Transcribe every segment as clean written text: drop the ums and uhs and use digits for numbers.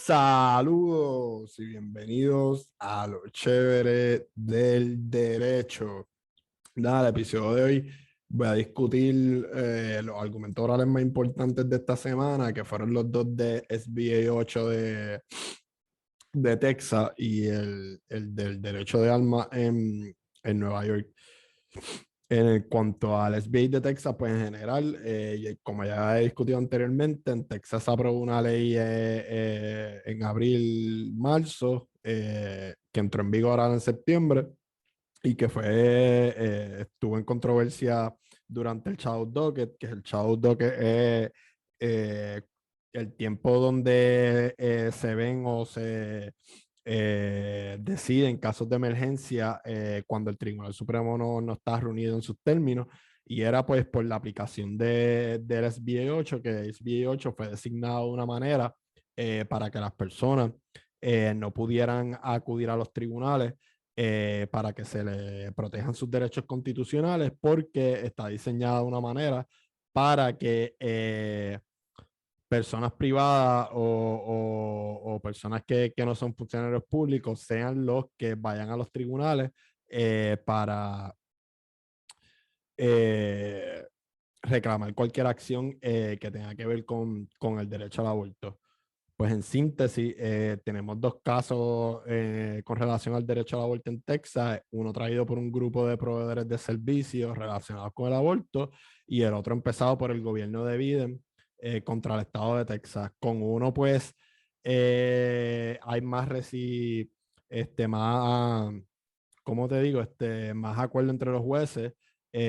Saludos y bienvenidos a lo chévere del derecho. Nada, el episodio de hoy voy a discutir los argumentos orales más importantes de esta semana, que fueron los dos de SBA 8 de Texas y el del derecho de armas en Nueva York. En cuanto al SBA de Texas, pues en general, como ya he discutido anteriormente, en Texas se aprobó una ley en abril, marzo, que entró en vigor ahora en septiembre y que estuvo en controversia durante el Shadow Docket, que el Shadow Docket es eh, el tiempo donde se ven o se deciden casos de emergencia cuando el Tribunal Supremo no está reunido en sus términos, y era pues por la aplicación del SBA 8, que el SBA 8 fue designado de una manera para que las personas no pudieran acudir a los tribunales para que se le protejan sus derechos constitucionales, porque está diseñada de una manera para que personas privadas o personas que no son funcionarios públicos sean los que vayan a los tribunales para eh, reclamar cualquier acción que tenga que ver con el derecho al aborto. Pues en síntesis, tenemos dos casos con relación al derecho al aborto en Texas, uno traído por un grupo de proveedores de servicios relacionados con el aborto y el otro empezado por el gobierno de Biden contra el estado de Texas. Con uno, pues, hay más, ¿cómo te digo? Más acuerdo entre los jueces,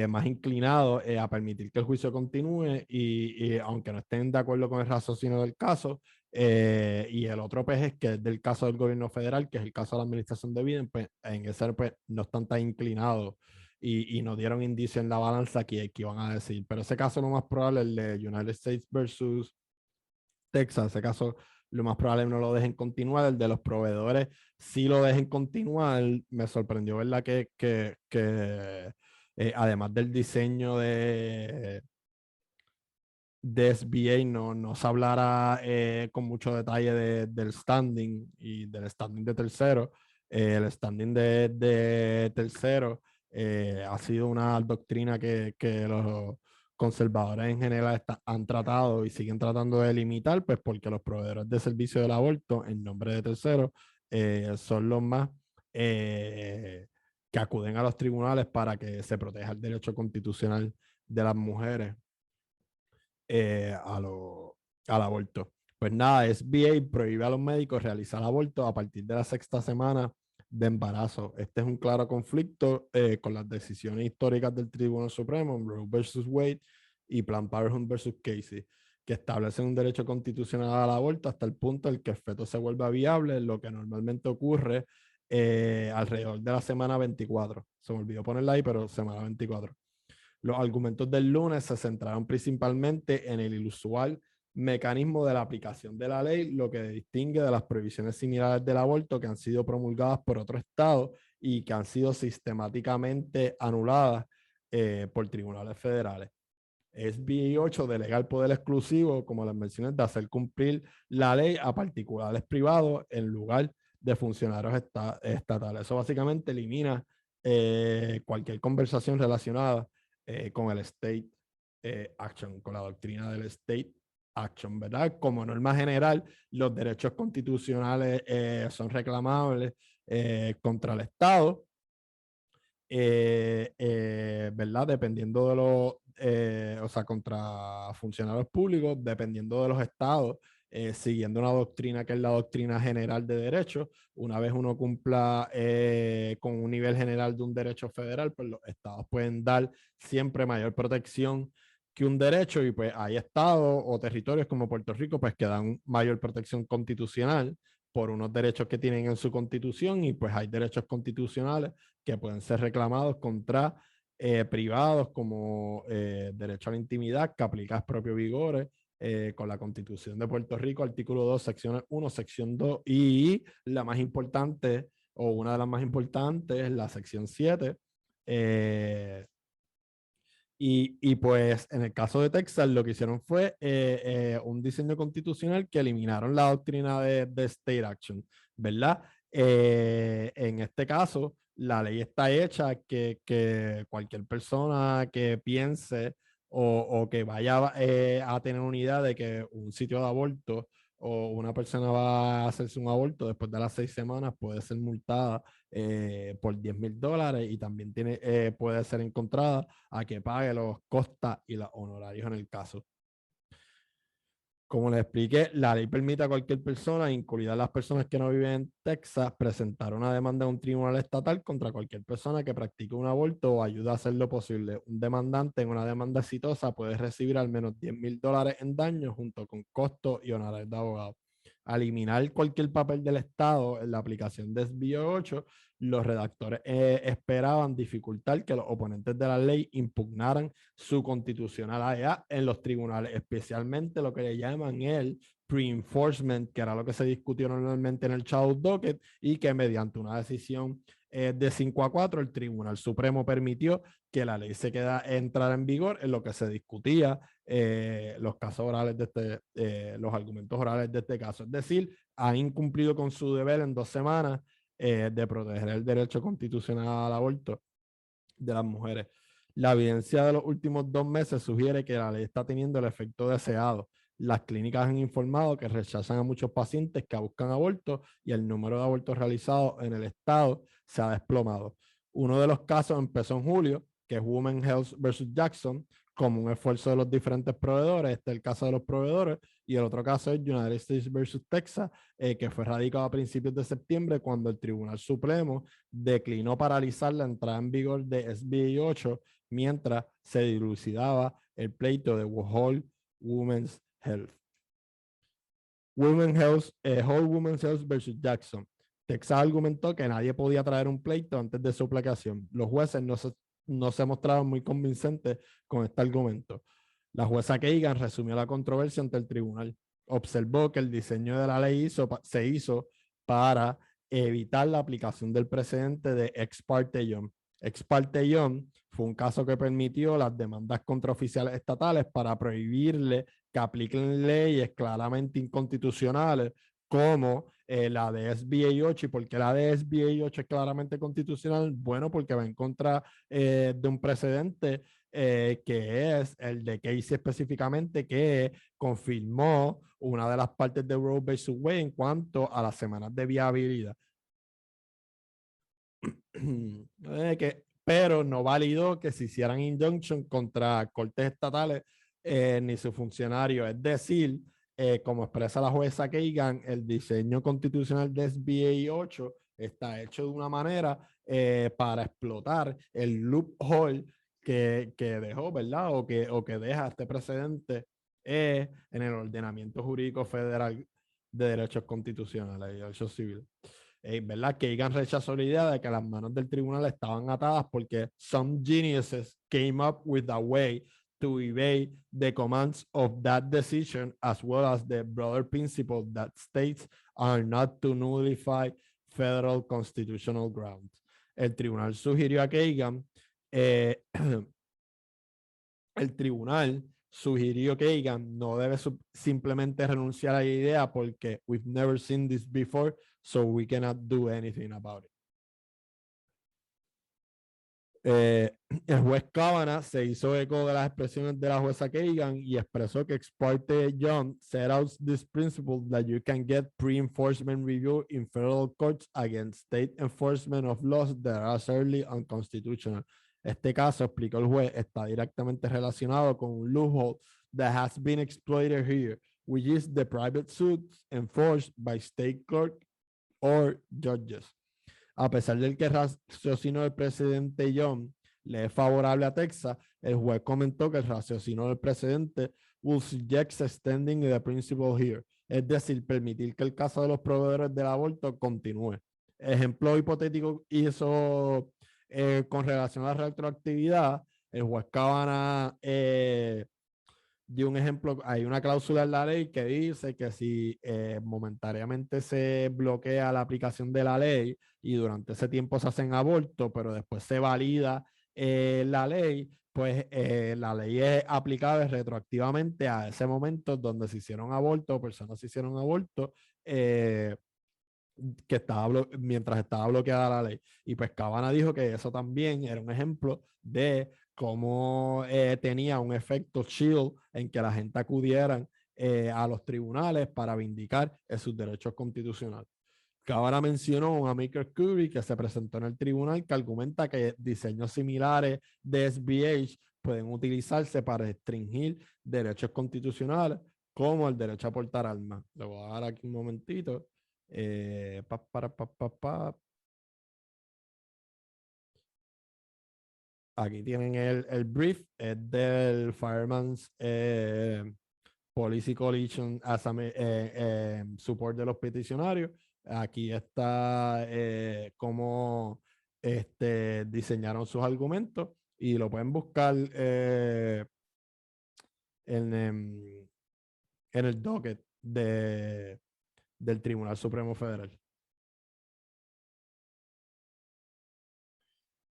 más inclinado a permitir que el juicio continúe y aunque no estén de acuerdo con el raciocinio del caso, y el otro pues es que es del caso del gobierno federal, que es el caso de la administración de Biden, pues en ese pues no están tan inclinados y nos dieron indicio en la balanza que iban a decir. Pero ese caso lo más probable, el de United States versus Texas, ese caso lo más probable no lo dejen continuar. El de los proveedores sí lo dejen continuar. Me sorprendió, ¿verdad? Que además del diseño de SBA no se hablara con mucho detalle del standing y del standing de tercero. El standing de tercero ha sido una doctrina que los conservadores en general han tratado y siguen tratando de limitar, pues porque los proveedores de servicio del aborto en nombre de tercero son los más que acuden a los tribunales para que se proteja el derecho constitucional de las mujeres eh, a lo, al aborto. Pues nada, SBA prohíbe a los médicos realizar aborto a partir de la sexta semana de embarazo. Este es un claro conflicto con las decisiones históricas del Tribunal Supremo, Roe versus Wade y Planned Parenthood versus Casey, que establecen un derecho constitucional al aborto hasta el punto en que el feto se vuelva viable, lo que normalmente ocurre alrededor de la semana 24. Se me olvidó ponerla ahí, pero semana 24. Los argumentos del lunes se centraron principalmente en el inusual mecanismo de la aplicación de la ley, lo que distingue de las prohibiciones similares del aborto que han sido promulgadas por otros estados y que han sido sistemáticamente anuladas por tribunales federales. SB 8 delega el poder exclusivo, como les mencioné, de hacer cumplir la ley a particulares privados en lugar de funcionarios estatales. Eso básicamente elimina cualquier conversación relacionada con el state action, con la doctrina del state action, ¿verdad? Como norma general, los derechos constitucionales son reclamables contra el Estado, ¿verdad? Dependiendo de los, o sea, contra funcionarios públicos, dependiendo de los estados, siguiendo una doctrina que es la doctrina general de derechos. Una vez uno cumpla con un nivel general de un derecho federal, pues los estados pueden dar siempre mayor protección que un derecho, y pues hay estados o territorios como Puerto Rico pues que dan mayor protección constitucional por unos derechos que tienen en su constitución, y pues hay derechos constitucionales que pueden ser reclamados contra privados, como derecho a la intimidad, que aplica a propio vigor con la Constitución de Puerto Rico, artículo 2, secciones 1, sección 2, y la más importante, o una de las más importantes, la sección 7, Y pues en el caso de Texas lo que hicieron fue un diseño constitucional que eliminaron la doctrina de state action, ¿verdad? En este caso, la ley está hecha que cualquier persona que piense o que vaya a tener una idea de que un sitio de aborto o una persona va a hacerse un aborto después de las 6 semanas puede ser multada por $10,000 y también puede ser encontrada a que pague los costas y los honorarios en el caso. Como les expliqué, la ley permite a cualquier persona, incluidas las personas que no viven en Texas, presentar una demanda a un tribunal estatal contra cualquier persona que practique un aborto o ayude a hacer lo posible. Un demandante en una demanda exitosa puede recibir al menos $10,000 en daños junto con costos y honorarios de abogado. Al eliminar cualquier papel del Estado en la aplicación de SB 8, los redactores esperaban dificultar que los oponentes de la ley impugnaran su constitucionalidad en los tribunales, especialmente lo que le llaman el pre-enforcement, que era lo que se discutió normalmente en el Shadow Docket y que mediante una decisión de 5-4 el Tribunal Supremo permitió que la ley entrara en vigor en lo que se discutía los casos orales los argumentos orales de este caso. Es decir, han incumplido con su deber en 2 semanas de proteger el derecho constitucional al aborto de las mujeres. La evidencia de los últimos 2 meses sugiere que la ley está teniendo el efecto deseado. Las clínicas han informado que rechazan a muchos pacientes que buscan abortos y el número de abortos realizados en el estado se ha desplomado. Uno de los casos empezó en julio, que es Women's Health versus Jackson, como un esfuerzo de los diferentes proveedores. Este es el caso de los proveedores. Y el otro caso es United States versus Texas, que fue radicado a principios de septiembre cuando el Tribunal Supremo declinó paralizar la entrada en vigor de SB 8 mientras se dilucidaba el pleito de Whole Women's Health. Whole Women's Health versus Jackson. Texas argumentó que nadie podía traer un pleito antes de su aplicación. Los jueces no se mostraron muy convincentes con este argumento. La jueza Kagan resumió la controversia ante el tribunal. Observó que el diseño de la ley se hizo para evitar la aplicación del precedente de Ex parte Young. Ex parte Young fue un caso que permitió las demandas contra oficiales estatales para prohibirle que apliquen leyes claramente inconstitucionales como la de SB 8. ¿Y por qué la de SB 8 es claramente constitucional? Bueno, porque va en contra de un precedente que es el de Casey específicamente, que confirmó una de las partes de Roe vs. Wade en cuanto a las semanas de viabilidad. Pero no validó que se hicieran injunction contra cortes estatales ni su funcionario. Es decir, como expresa la jueza Kagan, el diseño constitucional de SB 8 está hecho de una manera para explotar el loophole que dejó, ¿verdad? O que deja este precedente en el ordenamiento jurídico federal de derechos constitucionales y derechos civiles. ¿Verdad? Kagan rechazó la idea de que las manos del tribunal estaban atadas porque some geniuses came up with a way to evade the commands of that decision as well as the broader principle that states are not to nullify federal constitutional grounds. El tribunal sugirió a Kagan, el tribunal sugirió que Kagan no debe simplemente renunciar a la idea porque we've never seen this before, so we cannot do anything about it. El juez Kavanaugh se hizo eco de las expresiones de la jueza Kagan y expresó que Ex parte Young set out this principle that you can get pre-enforcement review in federal courts against state enforcement of laws that are certainly unconstitutional. Este caso, explicó el juez, está directamente relacionado con un loophole that has been exploited here, which is the private suits enforced by state court or judges. A pesar del que el raciocinio del presidente Young le es favorable a Texas, el juez comentó que el raciocinio del presidente will suggest extending the principle here, es decir, permitir que el caso de los proveedores del aborto continúe. Ejemplo hipotético hizo con relación a la retroactividad, el juez Kavanaugh dio un ejemplo, hay una cláusula en la ley que dice que si momentáneamente se bloquea la aplicación de la ley y durante ese tiempo se hacen abortos, pero después se valida la ley, pues la ley es aplicable retroactivamente a ese momento donde se hicieron abortos, personas se hicieron abortos, que mientras estaba bloqueada la ley. Y pues Kavanaugh dijo que eso también era un ejemplo de cómo tenía un efecto shield en que la gente acudieran a los tribunales para vindicar sus derechos constitucionales. Kavanaugh mencionó a un Amicus Curiae que se presentó en el tribunal que argumenta que diseños similares de SBH pueden utilizarse para restringir derechos constitucionales como el derecho a portar armas. Le voy a dar aquí un momentito. Aquí tienen el brief, es del Fireman's Policy Coalition Support de los peticionarios. Aquí está cómo diseñaron sus argumentos y lo pueden buscar en el docket del Tribunal Supremo Federal.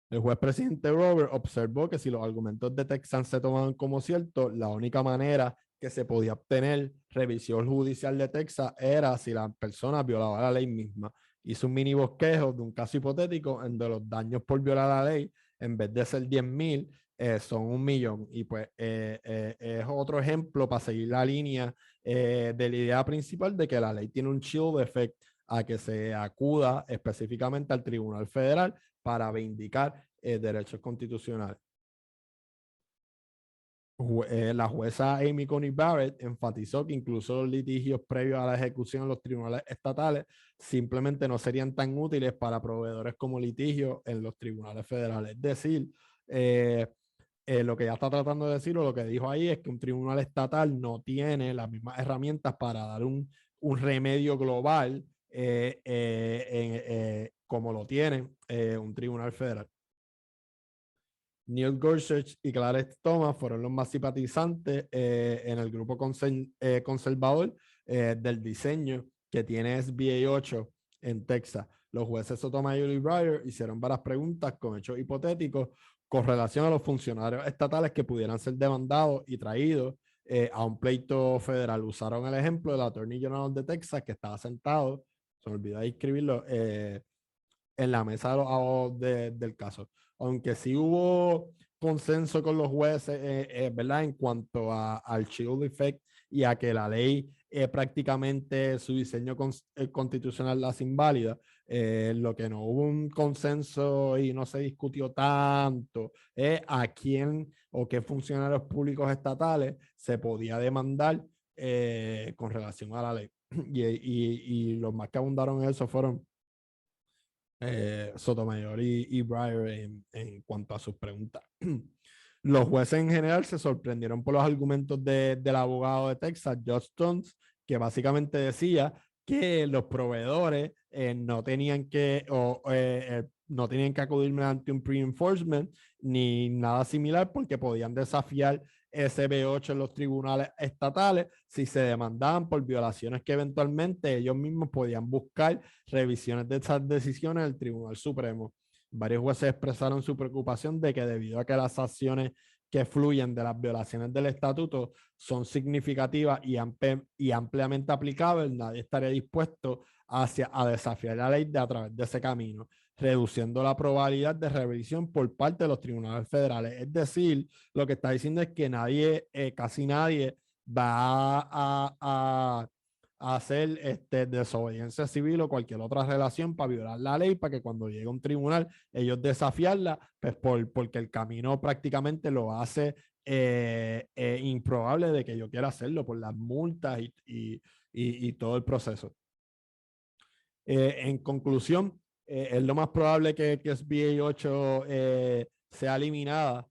El juez presidente Robert observó que si los argumentos de Texas se tomaban como ciertos, la única manera que se podía obtener revisión judicial de Texas era si la persona violaba la ley misma. Hizo un mini bosquejo de un caso hipotético en donde los daños por violar la ley, en vez de ser 10,000, son 1,000,000. Y pues es otro ejemplo para seguir la línea de la idea principal de que la ley tiene un shield effect a que se acuda específicamente al Tribunal Federal para vindicar derechos constitucionales. La jueza Amy Coney Barrett enfatizó que incluso los litigios previos a la ejecución en los tribunales estatales simplemente no serían tan útiles para proveedores como litigios en los tribunales federales. Es decir, lo que ya está tratando de decir o lo que dijo ahí es que un tribunal estatal no tiene las mismas herramientas para dar un remedio global como lo tiene un tribunal federal. Neil Gorsuch y Clarence Thomas fueron los más simpatizantes en el grupo conservador del diseño que tiene SB 8 en Texas. Los jueces Sotomayor y Breyer hicieron varias preguntas con hechos hipotéticos con relación a los funcionarios estatales que pudieran ser demandados y traídos a un pleito federal. Usaron el ejemplo del Attorney General de Texas que estaba sentado, se me olvidó escribirlo, en la mesa del caso. Aunque sí hubo consenso con los jueces, ¿verdad? En cuanto al shield effect y a que la ley prácticamente su diseño constitucional las invalida. Lo que no hubo un consenso y no se discutió tanto es a quién o qué funcionarios públicos estatales se podía demandar con relación a la ley. Y los más que abundaron en eso fueron Sotomayor y Breyer en cuanto a sus preguntas. Los jueces en general se sorprendieron por los argumentos del abogado de Texas, Judge Jones, que básicamente decía que los proveedores no tenían que no tenían que acudir mediante un pre-enforcement ni nada similar porque podían desafiar SB8 en los tribunales estatales si se demandaban por violaciones que eventualmente ellos mismos podían buscar revisiones de esas decisiones del Tribunal Supremo. Varios jueces expresaron su preocupación de que debido a que las acciones que fluyen de las violaciones del estatuto son significativas y ampliamente aplicables, nadie estaría dispuesto a desafiar la ley a través de ese camino, reduciendo la probabilidad de revisión por parte de los tribunales federales. Es decir, lo que está diciendo es que nadie, casi nadie, va a hacer desobediencia civil o cualquier otra relación para violar la ley, para que cuando llegue a un tribunal ellos desafiarla, pues porque el camino prácticamente lo hace improbable de que yo quiera hacerlo por las multas y todo el proceso. En conclusión, es lo más probable que SB 8 sea eliminada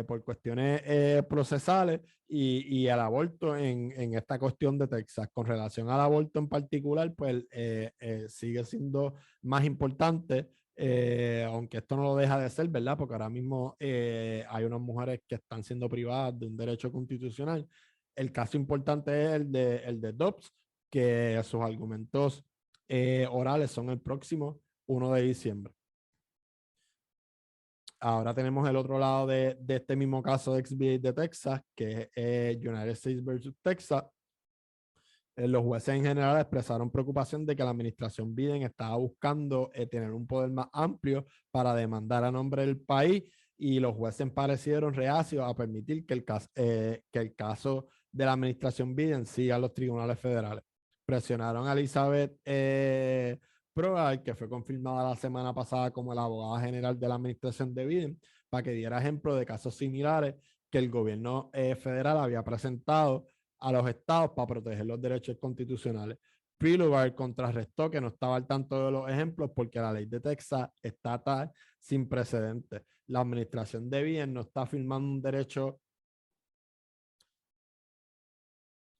por cuestiones procesales y el aborto en esta cuestión de Texas. Con relación al aborto en particular, pues sigue siendo más importante, aunque esto no lo deja de ser, ¿verdad? Porque ahora mismo hay unas mujeres que están siendo privadas de un derecho constitucional. El caso importante es el de Dobbs, que sus argumentos orales son el próximo 1 de diciembre. ahora tenemos el otro lado de este mismo caso de XBA de Texas, que es United States versus Texas. Los jueces en general expresaron preocupación de que la administración Biden estaba buscando tener un poder más amplio para demandar a nombre del país, y los jueces parecieron reacios a permitir que el caso de la administración Biden siga a los tribunales federales. Presionaron a Elizabeth Probert, que fue confirmada la semana pasada como la abogada general de la administración de Biden, para que diera ejemplo de casos similares que el gobierno federal había presentado a los estados para proteger los derechos constitucionales. Probert contrarrestó que no estaba al tanto de los ejemplos porque la ley de Texas está tal sin precedentes. La administración de Biden no está firmando un derecho,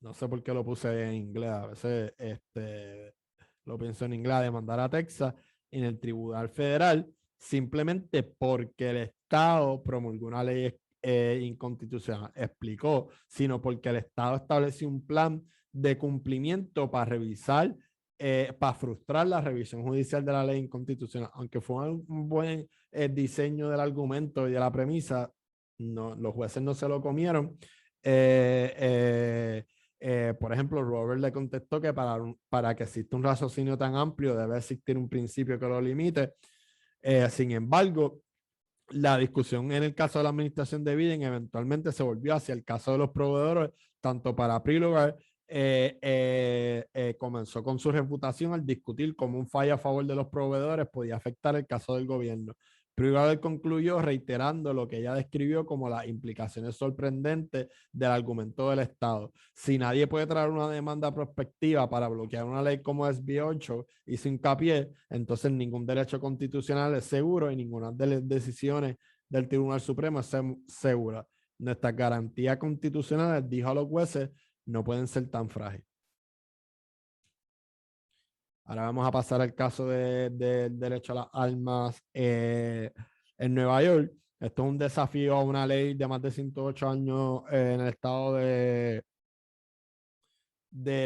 no sé por qué lo puse en inglés, a veces lo pienso en inglés, a demandar a Texas en el Tribunal Federal simplemente porque el Estado promulgó una ley inconstitucional, explicó, sino porque el Estado estableció un plan de cumplimiento para revisar, para frustrar la revisión judicial de la ley inconstitucional. Aunque fue un buen diseño del argumento y de la premisa, no, los jueces no se lo comieron. Por ejemplo, Robert le contestó que para que exista un raciocinio tan amplio debe existir un principio que lo limite. Sin embargo, la discusión en el caso de la administración de Biden eventualmente se volvió hacia el caso de los proveedores, tanto para Probert comenzó con su reputación al discutir cómo un fallo a favor de los proveedores podía afectar el caso del gobierno. Probert concluyó reiterando lo que ella describió como las implicaciones sorprendentes del argumento del Estado. Si nadie puede traer una demanda prospectiva para bloquear una ley como SB 8, hizo hincapié, entonces ningún derecho constitucional es seguro y ninguna de las decisiones del Tribunal Supremo es segura. Nuestras garantías constitucionales, dijo a los jueces, no pueden ser tan frágiles. Ahora vamos a pasar al caso del derecho a las armas en Nueva York. Esto es un desafío a una ley de más de 108 años en el estado de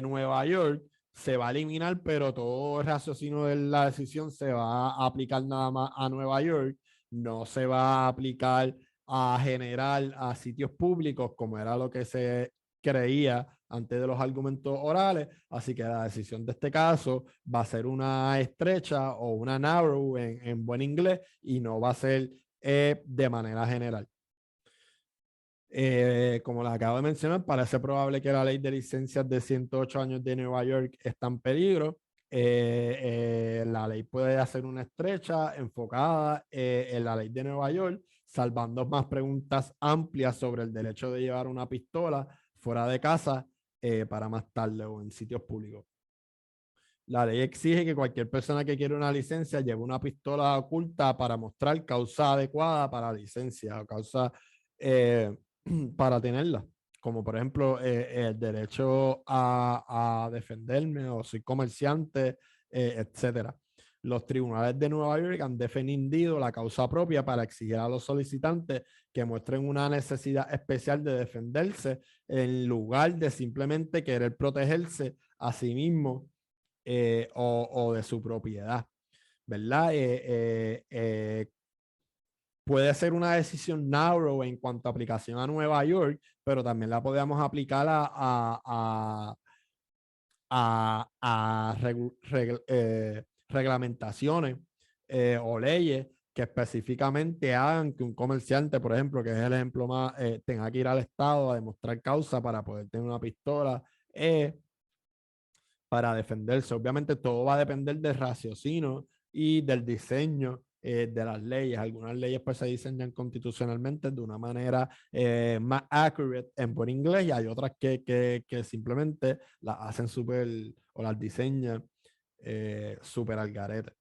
Nueva York. Se va a eliminar, pero todo el raciocinio de la decisión se va a aplicar nada más a Nueva York. No se va a aplicar a general a sitios públicos, como era lo que se creía antes de los argumentos orales. Así que la decisión de este caso va a ser una estrecha o una narrow en buen inglés, y no va a ser de manera general. Como les acabo de mencionar, parece probable que la ley de licencias de 108 años de Nueva York está en peligro. La ley puede hacer una estrecha enfocada en la ley de Nueva York, salvando más preguntas amplias sobre el derecho de llevar una pistola fuera de casa para más tarde o en sitios públicos. La ley exige que cualquier persona que quiera una licencia lleve una pistola oculta para mostrar causa adecuada para la licencia o causa para tenerla, como por ejemplo el derecho a defenderme o soy comerciante, etcétera. Los tribunales de Nueva York han defendido la causa propia para exigir a los solicitantes que muestren una necesidad especial de defenderse en lugar de simplemente querer protegerse a sí mismo o de su propiedad, ¿verdad? Puede ser una decisión narrow en cuanto a aplicación a Nueva York, pero también la podemos aplicar a reglamentaciones o leyes que específicamente hagan que un comerciante, por ejemplo, que es el ejemplo más, tenga que ir al Estado a demostrar causa para poder tener una pistola para defenderse. Obviamente todo va a depender del raciocinio y del diseño de las leyes. Algunas leyes pues se diseñan constitucionalmente de una manera más accurate en buen inglés, y hay otras que simplemente las hacen súper o las diseñan súper al garete.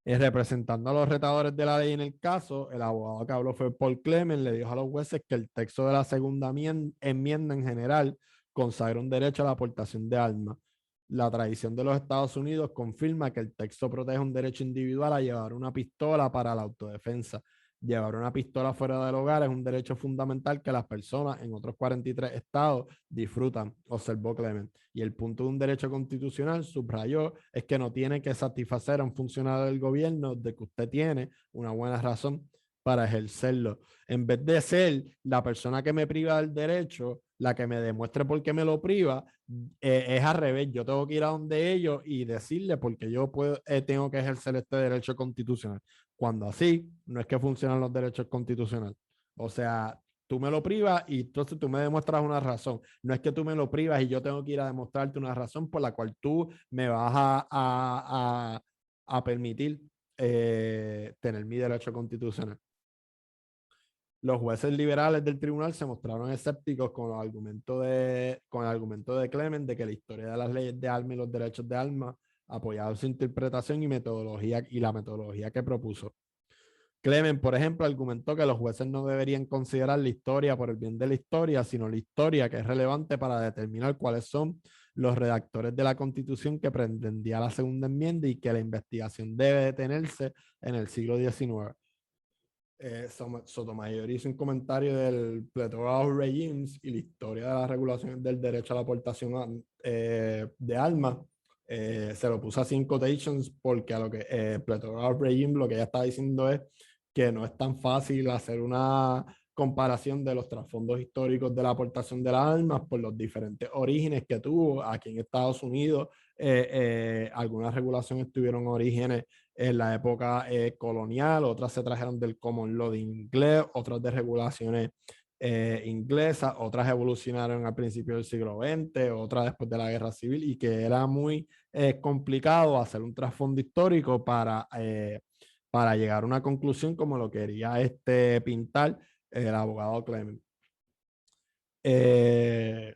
Representando a los retadores de la ley en el caso, el abogado que habló fue Paul Clement. Le dijo a los jueces que el texto de la segunda enmienda en general consagra un derecho a la aportación de armas. La tradición de los Estados Unidos confirma que el texto protege un derecho individual a llevar una pistola para la autodefensa. Llevar una pistola fuera del hogar es un derecho fundamental que las personas en otros 43 estados disfrutan, observó Clement. Y el punto de un derecho constitucional, subrayó, es que no tiene que satisfacer a un funcionario del gobierno de que usted tiene una buena razón para ejercerlo. En vez de ser la persona que me priva del derecho, la que me demuestre por qué me lo priva, es al revés. Yo tengo que ir a donde ellos y decirle porque yo tengo que ejercer este derecho constitucional. Cuando así, no es que funcionan los derechos constitucionales. O sea, tú me lo privas y entonces tú me demuestras una razón. No es que tú me lo privas y yo tengo que ir a demostrarte una razón por la cual tú me vas a permitir tener mi derecho constitucional. Los jueces liberales del tribunal se mostraron escépticos con el argumento de Clement de que la historia de las leyes de armas y los derechos de armas apoyaba su interpretación y metodología y la metodología que propuso. Clement, por ejemplo, argumentó que los jueces no deberían considerar la historia por el bien de la historia, sino la historia que es relevante para determinar cuáles son los redactores de la Constitución que pretendía la segunda enmienda y que la investigación debe detenerse en el siglo XIX. Sotomayor hizo un comentario del plethora of regimes y la historia de las regulaciones del derecho a la aportación de armas. Se lo puso así en quotations porque a lo que plethora of regimes lo que ella está diciendo es que no es tan fácil hacer una comparación de los trasfondos históricos de la aportación de las armas por los diferentes orígenes que tuvo aquí en Estados Unidos. Algunas regulaciones tuvieron orígenes en la época colonial, otras se trajeron del common law de inglés, otras de regulaciones inglesas, otras evolucionaron al principio del siglo XX, otras después de la guerra civil, y que era muy complicado hacer un trasfondo histórico para llegar a una conclusión como lo quería pintar el abogado Clement.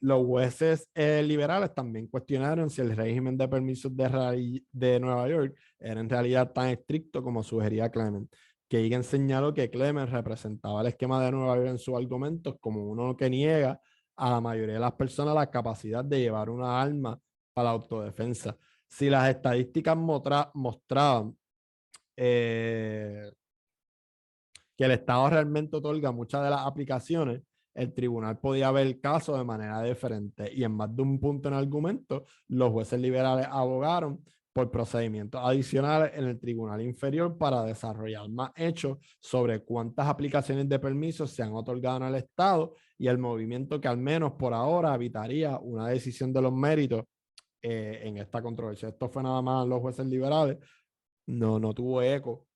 Los jueces liberales también cuestionaron si el régimen de permisos de Nueva York era en realidad tan estricto como sugería Clement. Kagan señaló que Clement representaba el esquema de Nueva York en sus argumentos como uno que niega a la mayoría de las personas la capacidad de llevar una arma para la autodefensa. Si las estadísticas mostraban que el Estado realmente otorga muchas de las aplicaciones, el tribunal podía ver el caso de manera diferente y en más de un punto en el argumento, los jueces liberales abogaron por procedimientos adicionales en el tribunal inferior para desarrollar más hechos sobre cuántas aplicaciones de permisos se han otorgado en el Estado y el movimiento que al menos por ahora evitaría una decisión de los méritos en esta controversia. Esto fue nada más los jueces liberales, no tuvo eco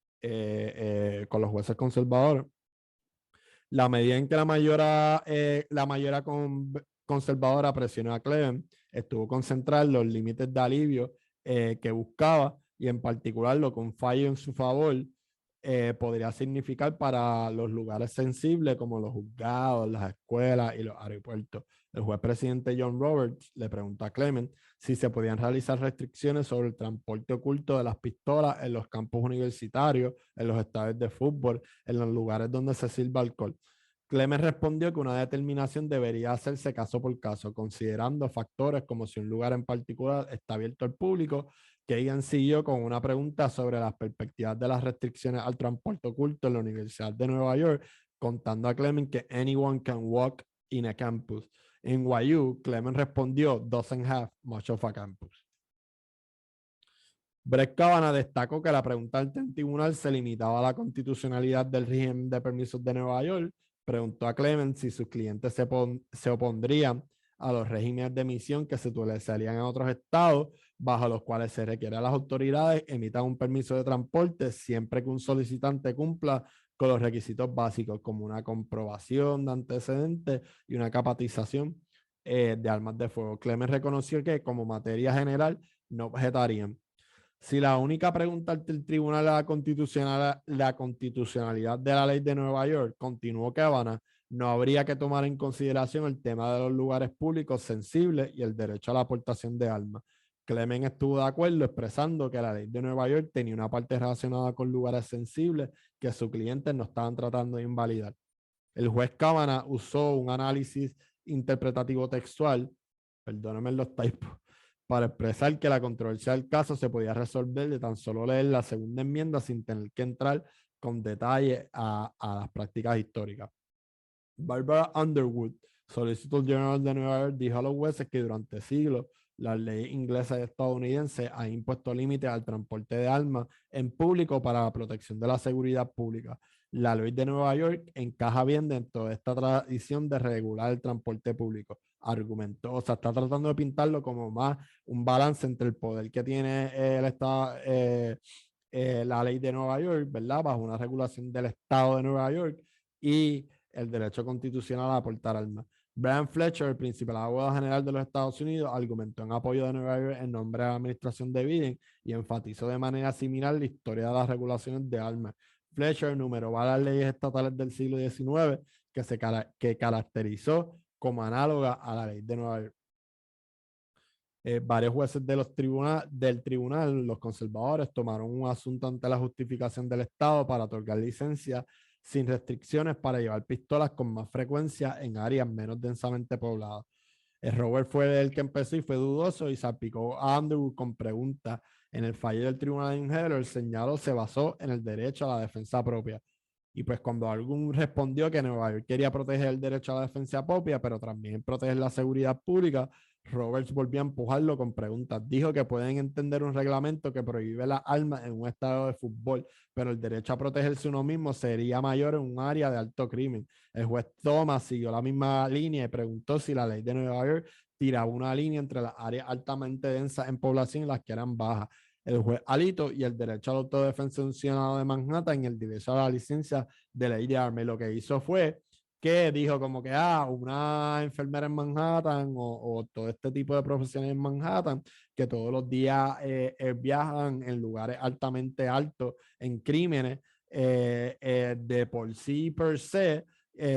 con los jueces conservadores. La medida en que la mayoría conservadora presionó a Clement estuvo concentrada en los límites de alivio que buscaba y en particular lo que un fallo en su favor podría significar para los lugares sensibles como los juzgados, las escuelas y los aeropuertos. El juez presidente John Roberts le preguntó a Clement si se podían realizar restricciones sobre el transporte oculto de las pistolas en los campos universitarios, en los estadios de fútbol, en los lugares donde se sirva alcohol. Clement respondió que una determinación debería hacerse caso por caso, considerando factores como si un lugar en particular está abierto al público. Kagan siguió con una pregunta sobre las perspectivas de las restricciones al transporte oculto en la Universidad de Nueva York, contando a Clement que anyone can walk in a campus. En NYU, Clement respondió, doesn't have much of a campus. Brett Kavanaugh destacó que la pregunta del tribunal se limitaba a la constitucionalidad del régimen de permisos de Nueva York. Preguntó a Clement si sus clientes se opondrían a los regímenes de emisión que se utilizarían en otros estados, bajo los cuales se requiere a las autoridades emitan un permiso de transporte siempre que un solicitante cumpla con los requisitos básicos, como una comprobación de antecedentes y una capacitación de armas de fuego. Clement reconoció que, como materia general, no objetarían. Si la única pregunta ante el tribunal es la constitucionalidad de la ley de Nueva York, continuó Kavanaugh, no habría que tomar en consideración el tema de los lugares públicos sensibles y el derecho a la aportación de armas. Clement estuvo de acuerdo expresando que la ley de Nueva York tenía una parte relacionada con lugares sensibles que sus clientes no estaban tratando de invalidar. El juez Kavanaugh usó un análisis interpretativo textual, perdónenme los typos, para expresar que la controversia del caso se podía resolver de tan solo leer la segunda enmienda sin tener que entrar con detalle a las prácticas históricas. Barbara Underwood, Solicitor General de Nueva York, dijo a los jueces que durante siglos la ley inglesa y estadounidense ha impuesto límites al transporte de armas en público para la protección de la seguridad pública. La ley de Nueva York encaja bien dentro de esta tradición de regular el transporte público. Argumentó, o sea, está tratando de pintarlo como más un balance entre el poder que tiene el Estado, la ley de Nueva York, ¿verdad? Bajo una regulación del Estado de Nueva York y el derecho constitucional a portar armas. Brian Fletcher, el principal abogado general de los Estados Unidos, argumentó en apoyo de Nueva York en nombre de la administración de Biden y enfatizó de manera similar la historia de las regulaciones de armas. Fletcher numeró varias leyes estatales del siglo XIX que caracterizó como análoga a la ley de Nueva York. Varios jueces del tribunal, los conservadores, tomaron un asunto ante la justificación del Estado para otorgar licencia sin restricciones para llevar pistolas con más frecuencia en áreas menos densamente pobladas. Robert fue el que empezó y fue dudoso y salpicó a Underwood con preguntas. En el fallo del tribunal en Heller, el señaló se basó en el derecho a la defensa propia. Y pues cuando algún respondió que Nueva York quería proteger el derecho a la defensa propia, pero también proteger la seguridad pública, Roberts volvió a empujarlo con preguntas. Dijo que pueden entender un reglamento que prohíbe las armas en un estadio de fútbol, pero el derecho a protegerse uno mismo sería mayor en un área de alto crimen. El juez Thomas siguió la misma línea y preguntó si la ley de Nueva York tiraba una línea entre las áreas altamente densas en población y las que eran bajas. El juez Alito y el derecho a la autodefensa de un ciudadano de Manhattan y el derecho a la licencia de ley de armas. Lo que hizo fue que dijo como que una enfermera en Manhattan o todo este tipo de profesiones en Manhattan que todos los días viajan en lugares altamente altos en crímenes de por sí per se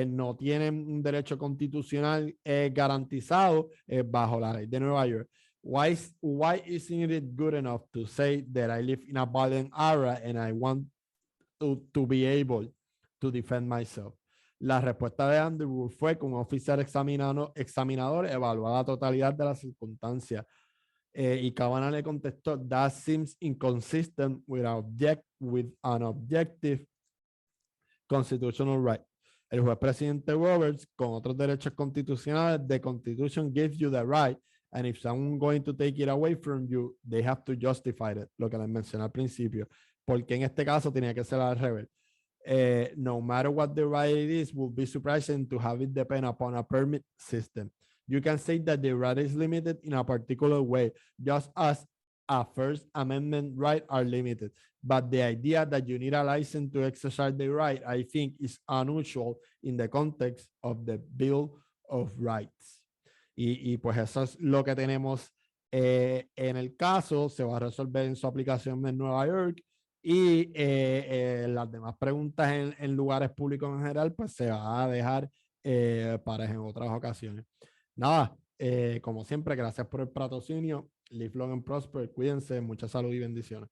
no tienen un derecho constitucional garantizado bajo la ley de Nueva York. Why isn't it good enough to say that I live in a violent area and I want to be able to defend myself? La respuesta de Underwood fue que un oficial examinador evaluó la totalidad de las circunstancias y Kavanaugh le contestó, that seems inconsistent with an objective constitutional right. El juez presidente Roberts, con otros derechos constitucionales, the Constitution gives you the right, and if someone going to take it away from you, they have to justify it, lo que les mencioné al principio, porque en este caso tenía que ser al revés. No matter what the right it is, would be surprising to have it depend upon a permit system. You can say that the right is limited in a particular way, just as a First Amendment right are limited. But the idea that you need a license to exercise the right, I think, is unusual in the context of the Bill of Rights. Y pues eso es lo que tenemos en el caso. Se va a resolver en su aplicación en Nueva York. Y las demás preguntas en lugares públicos en general, pues se va a dejar para en otras ocasiones. Nada, como siempre, gracias por el patrocinio. Live long and prosper. Cuídense, mucha salud y bendiciones.